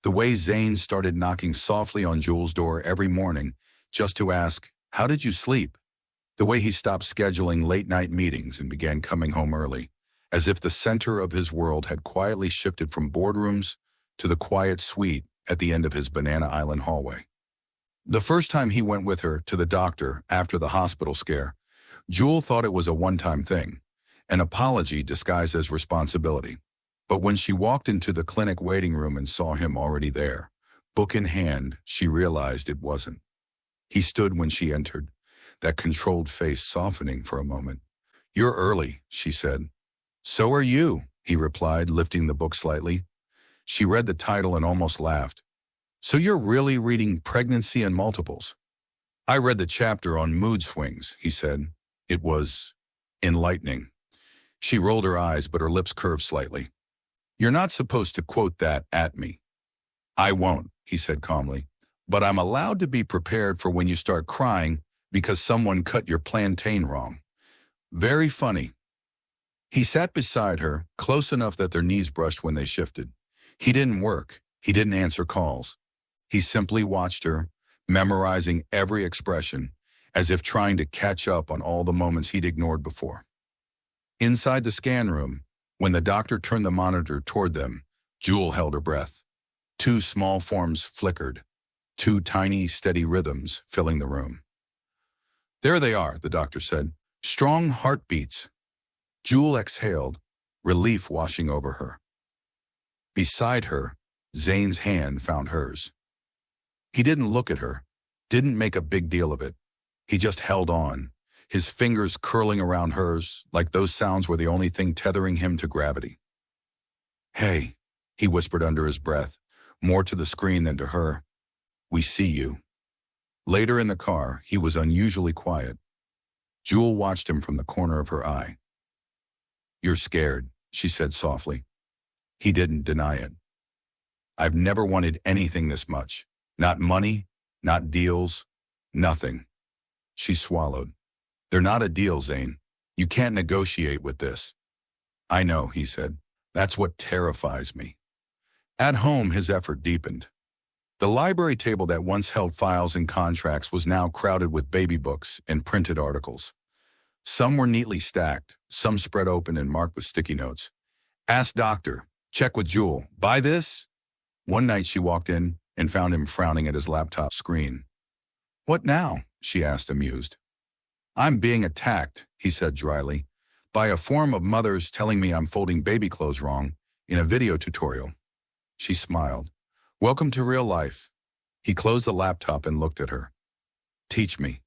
[SPEAKER 1] The way Zayn started knocking softly on Jewel's door every morning just to ask, how did you sleep? The way he stopped scheduling late-night meetings and began coming home early, as if the center of his world had quietly shifted from boardrooms to the quiet suite at the end of his Banana Island hallway. The first time he went with her to the doctor after the hospital scare, Jewel thought it was a one-time thing, an apology disguised as responsibility. But when she walked into the clinic waiting room and saw him already there, book in hand, she realized it wasn't. He stood when she entered, that controlled face softening for a moment. You're early, she said. So are you, he replied, lifting the book slightly. She read the title and almost laughed. So you're really reading Pregnancy and Multiples? I read the chapter on mood swings, he said. It was enlightening. She rolled her eyes, but her lips curved slightly. You're not supposed to quote that at me. I won't, he said calmly, but I'm allowed to be prepared for when you start crying because someone cut your plantain wrong. Very funny. He sat beside her, close enough that their knees brushed when they shifted. He didn't work. He didn't answer calls. He simply watched her, memorizing every expression, as if trying to catch up on all the moments he'd ignored before. Inside the scan room, when the doctor turned the monitor toward them, Jewel held her breath. Two small forms flickered, two tiny, steady rhythms filling the room. There they are, the doctor said. Strong heartbeats. Jewel exhaled, relief washing over her. Beside her, Zayn's hand found hers. He didn't look at her, didn't make a big deal of it. He just held on, his fingers curling around hers, like those sounds were the only thing tethering him to gravity. Hey, he whispered under his breath, more to the screen than to her. We see you. Later in the car, he was unusually quiet. Jewel watched him from the corner of her eye. You're scared, she said softly. He didn't deny it. I've never wanted anything this much. Not money, not deals, nothing. She swallowed. They're not a deal, Zayn. You can't negotiate with this. I know, he said. That's what terrifies me. At home, his effort deepened. The library table that once held files and contracts was now crowded with baby books and printed articles. Some were neatly stacked, some spread open and marked with sticky notes. Ask doctor, check with Jewel, buy this? One night she walked in and found him frowning at his laptop screen. What now? She asked, amused. I'm being attacked, he said dryly, by a form of mothers telling me I'm folding baby clothes wrong in a video tutorial. She smiled. Welcome to real life. He closed the laptop and looked at her. Teach me.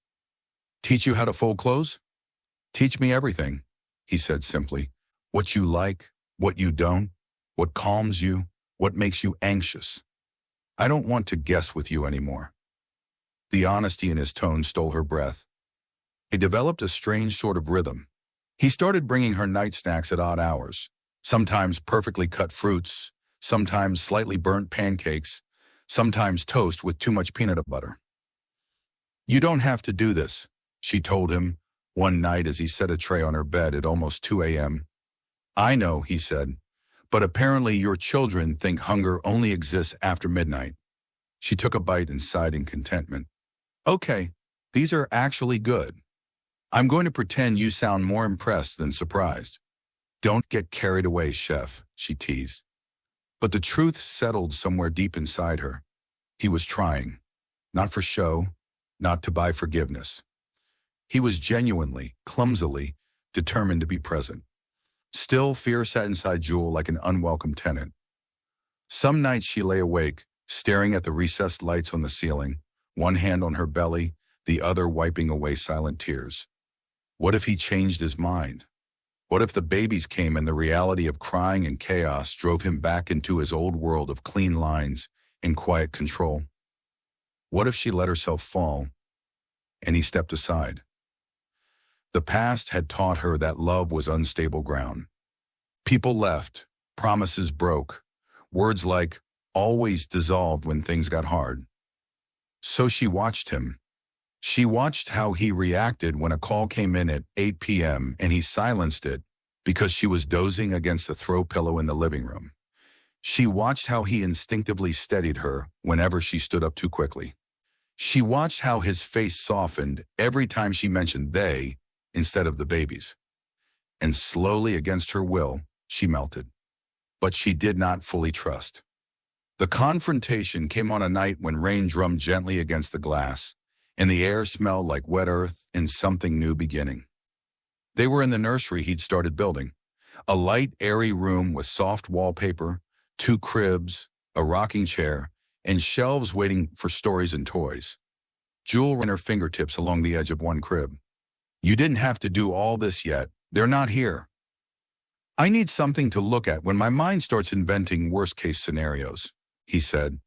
[SPEAKER 1] Teach you how to fold clothes? Teach me everything, he said simply. What you like, what you don't, what calms you, what makes you anxious. I don't want to guess with you anymore. The honesty in his tone stole her breath. It developed a strange sort of rhythm. He started bringing her night snacks at odd hours, sometimes perfectly cut fruits, sometimes slightly burnt pancakes, sometimes toast with too much peanut butter. You don't have to do this, she told him one night as he set a tray on her bed at almost 2 a.m. I know, he said, but apparently your children think hunger only exists after midnight. She took a bite and sighed in contentment. Okay, these are actually good. I'm going to pretend you sound more impressed than surprised. Don't get carried away, chef, she teased. But the truth settled somewhere deep inside her. He was trying, not for show, not to buy forgiveness. He was genuinely, clumsily, determined to be present. Still, fear sat inside Jewel like an unwelcome tenant. Some nights she lay awake, staring at the recessed lights on the ceiling, one hand on her belly, the other wiping away silent tears. What if he changed his mind? What if the babies came and the reality of crying and chaos drove him back into his old world of clean lines and quiet control? What if she let herself fall, and he stepped aside? The past had taught her that love was unstable ground. People left, promises broke, words like always dissolved when things got hard. So she watched him. She watched how he reacted when a call came in at 8 p.m. and he silenced it because she was dozing against a throw pillow in the living room. She watched how he instinctively steadied her whenever she stood up too quickly. She watched how his face softened every time she mentioned they instead of the babies. And slowly, against her will, she melted. But she did not fully trust. The confrontation came on a night when rain drummed gently against the glass, and the air smelled like wet earth and something new beginning. They were in the nursery he'd started building, a light, airy room with soft wallpaper, 2 cribs, a rocking chair, and shelves waiting for stories and toys. Jewel ran her fingertips along the edge of one crib. You didn't have to do all this yet. They're not here. I need something to look at when my mind starts inventing worst-case scenarios, he said.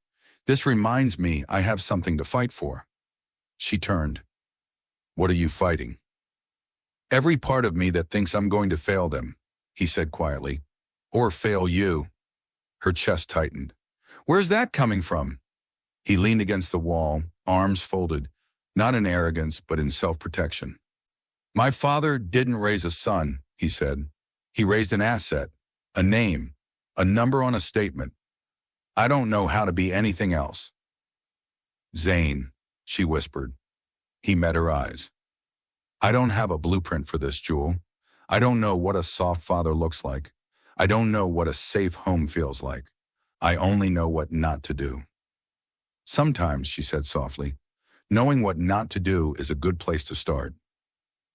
[SPEAKER 1] This reminds me I have something to fight for. She turned. What are you fighting? Every part of me that thinks I'm going to fail them, he said quietly. Or fail you. Her chest tightened. Where's that coming from? He leaned against the wall, arms folded, not in arrogance, but in self-protection. My father didn't raise a son, he said. He raised an asset, a name, a number on a statement. I don't know how to be anything else. Zayn, she whispered. He met her eyes. I don't have a blueprint for this, Jewel. I don't know what a soft father looks like. I don't know what a safe home feels like. I only know what not to do. Sometimes, she said softly, knowing what not to do is a good place to start.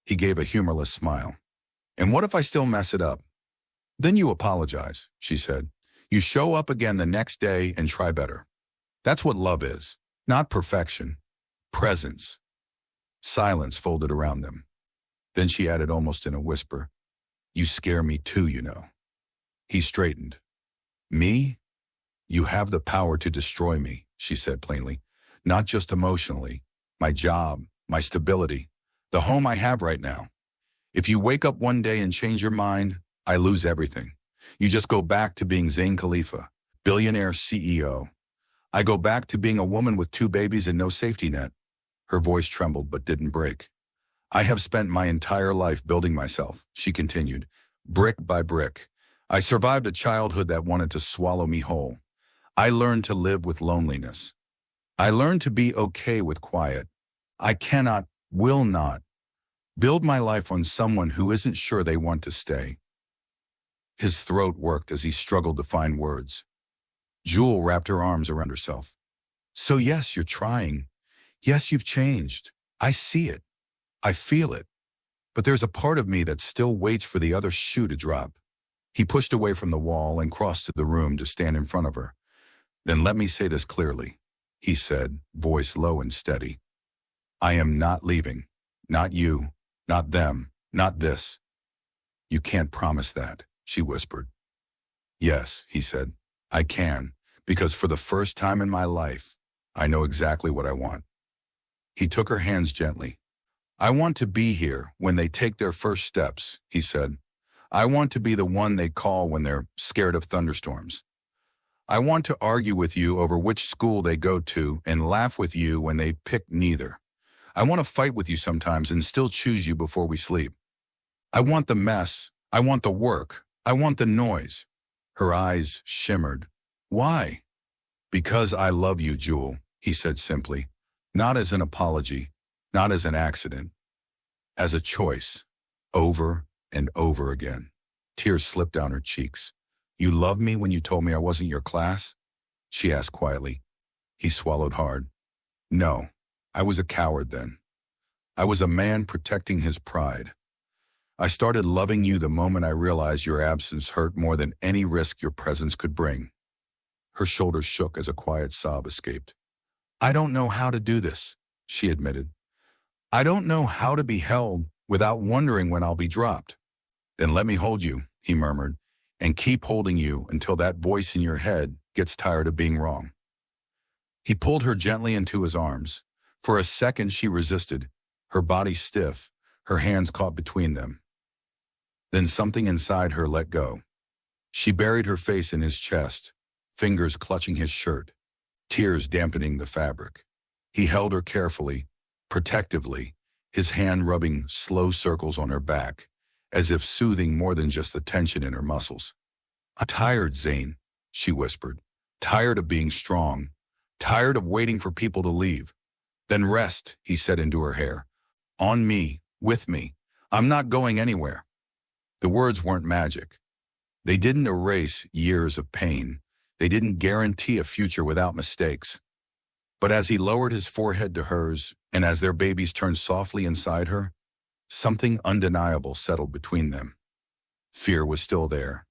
[SPEAKER 1] He gave a humorless smile. And what if I still mess it up? Then you apologize, she said. You show up again the next day and try better. That's what love is. Not perfection. Presence. Silence folded around them. Then she added almost in a whisper, You scare me too, you know. He straightened. Me? You have the power to destroy me, she said plainly. Not just emotionally. My job, my stability, the home I have right now. If you wake up one day and change your mind, I lose everything. You just go back to being Zayn Khalifa, billionaire CEO. I go back to being a woman with 2 babies and no safety net. Her voice trembled but didn't break. I have spent my entire life building myself, she continued, brick by brick. I survived a childhood that wanted to swallow me whole. I learned to live with loneliness. I learned to be okay with quiet. I cannot, will not, build my life on someone who isn't sure they want to stay. His throat worked as he struggled to find words. Jewel wrapped her arms around herself. So yes, you're trying. Yes, you've changed. I see it. I feel it. But there's a part of me that still waits for the other shoe to drop. He pushed away from the wall and crossed to the room to stand in front of her. Then let me say this clearly, he said, voice low and steady. I am not leaving. Not you. Not them. Not this. You can't promise that, she whispered. Yes, he said. I can, Because for the first time in my life, I know exactly what I want. He took her hands gently. I want to be here when they take their first steps, he said. I want to be the one they call when they're scared of thunderstorms. I want to argue with you over which school they go to and laugh with you when they pick neither. I want to fight with you sometimes and still choose you before we sleep. I want the mess. I want the work. I want the noise. Her eyes shimmered. Why? Because I love you, Jewel, he said simply. Not as an apology, not as an accident, as a choice, over and over again. Tears slipped down her cheeks. You loved me when you told me I wasn't your class? She asked quietly. He swallowed hard. No, I was a coward then. I was a man protecting his pride. I started loving you the moment I realized your absence hurt more than any risk your presence could bring. Her shoulders shook as a quiet sob escaped. I don't know how to do this, she admitted. I don't know how to be held without wondering when I'll be dropped. Then let me hold you, he murmured, and keep holding you until that voice in your head gets tired of being wrong. He pulled her gently into his arms. For a second she resisted, her body stiff, her hands caught between them. Then something inside her let go. She buried her face in his chest, fingers clutching his shirt, tears dampening the fabric. He held her carefully, protectively, his hand rubbing slow circles on her back, as if soothing more than just the tension in her muscles. I'm tired, Zayn, she whispered. Tired of being strong. Tired of waiting for people to leave. Then rest, he said into her hair. On me, with me. I'm not going anywhere. The words weren't magic. They didn't erase years of pain. They didn't guarantee a future without mistakes. But as he lowered his forehead to hers, and as their babies turned softly inside her, something undeniable settled between them. Fear was still there.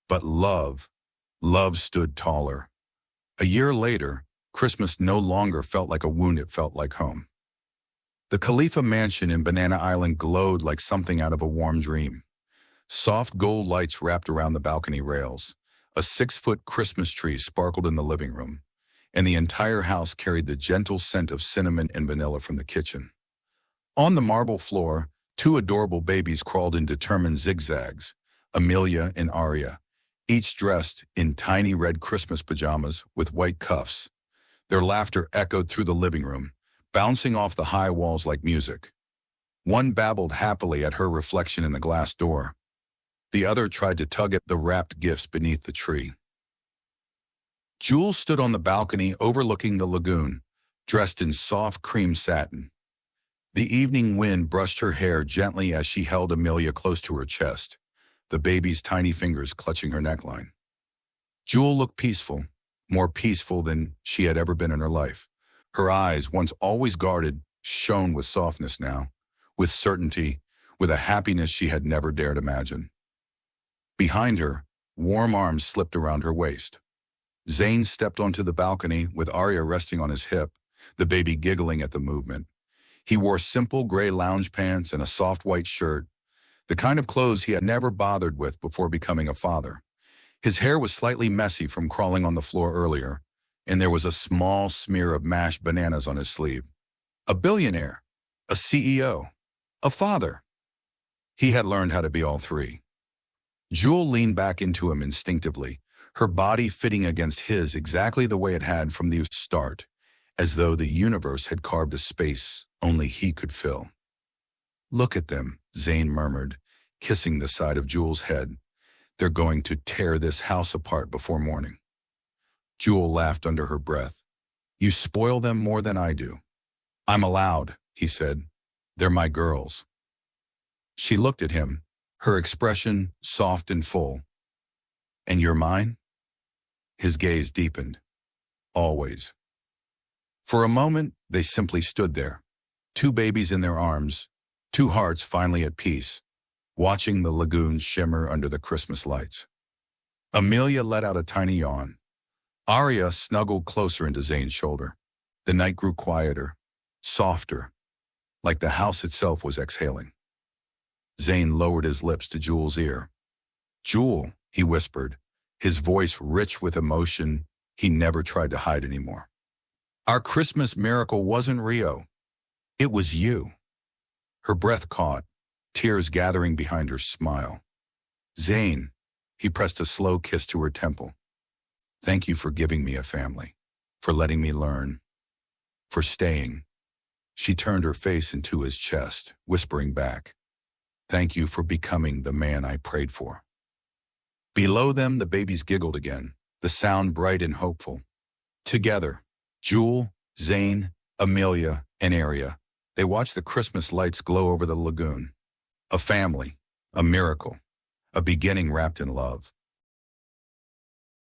[SPEAKER 1] But love stood taller. A year later, Christmas no longer felt like a wound, it felt like home. The Khalifa mansion in Banana Island glowed like something out of a warm dream. Soft gold lights wrapped around the balcony rails. A 6-foot Christmas tree sparkled in the living room, and the entire house carried the gentle scent of cinnamon and vanilla from the kitchen. On the marble floor, 2 adorable babies crawled in determined zigzags, Amelia and Aria, each dressed in tiny red Christmas pajamas with white cuffs. Their laughter echoed through the living room, bouncing off the high walls like music. One babbled happily at her reflection in the glass door. The other tried to tug at the wrapped gifts beneath the tree. Jewel stood on the balcony overlooking the lagoon, dressed in soft cream satin. The evening wind brushed her hair gently as she held Amelia close to her chest, the baby's tiny fingers clutching her neckline. Jewel looked peaceful, more peaceful than she had ever been in her life. Her eyes, once always guarded, shone with softness now, with certainty, with a happiness she had never dared imagine. Behind her, warm arms slipped around her waist. Zayn stepped onto the balcony with Arya resting on his hip, the baby giggling at the movement. He wore simple gray lounge pants and a soft white shirt, the kind of clothes he had never bothered with before becoming a father. His hair was slightly messy from crawling on the floor earlier, and there was a small smear of mashed bananas on his sleeve. A billionaire, a CEO, a father. He had learned how to be all three. Jewel leaned back into him instinctively, her body fitting against his exactly the way it had from the start, as though the universe had carved a space only he could fill. Look at them, Zayn murmured, kissing the side of Jewel's head. They're going to tear this house apart before morning. Jewel laughed under her breath. You spoil them more than I do. I'm allowed, he said. They're my girls. She looked at him, her expression soft and full. And you're mine? His gaze deepened. Always. For a moment, they simply stood there, 2 babies in their arms, 2 hearts finally at peace, watching the lagoon shimmer under the Christmas lights. Amelia let out a tiny yawn. Arya snuggled closer into Zayn's shoulder. The night grew quieter, softer, like the house itself was exhaling. Zayn lowered his lips to Jewel's ear. Jewel, he whispered, his voice rich with emotion He never tried to hide anymore. Our Christmas miracle wasn't Rio. It was you. Her breath caught, tears gathering behind her smile. Zayn, he pressed a slow kiss to her temple. Thank you for giving me a family, for letting me learn, for staying. She turned her face into his chest, whispering back, thank you for becoming the man I prayed for. Below them, the babies giggled again, the sound bright and hopeful. Together, Jewel, Zayn, Amelia, and Aria, they watched the Christmas lights glow over the lagoon. A family, a miracle, a beginning wrapped in love.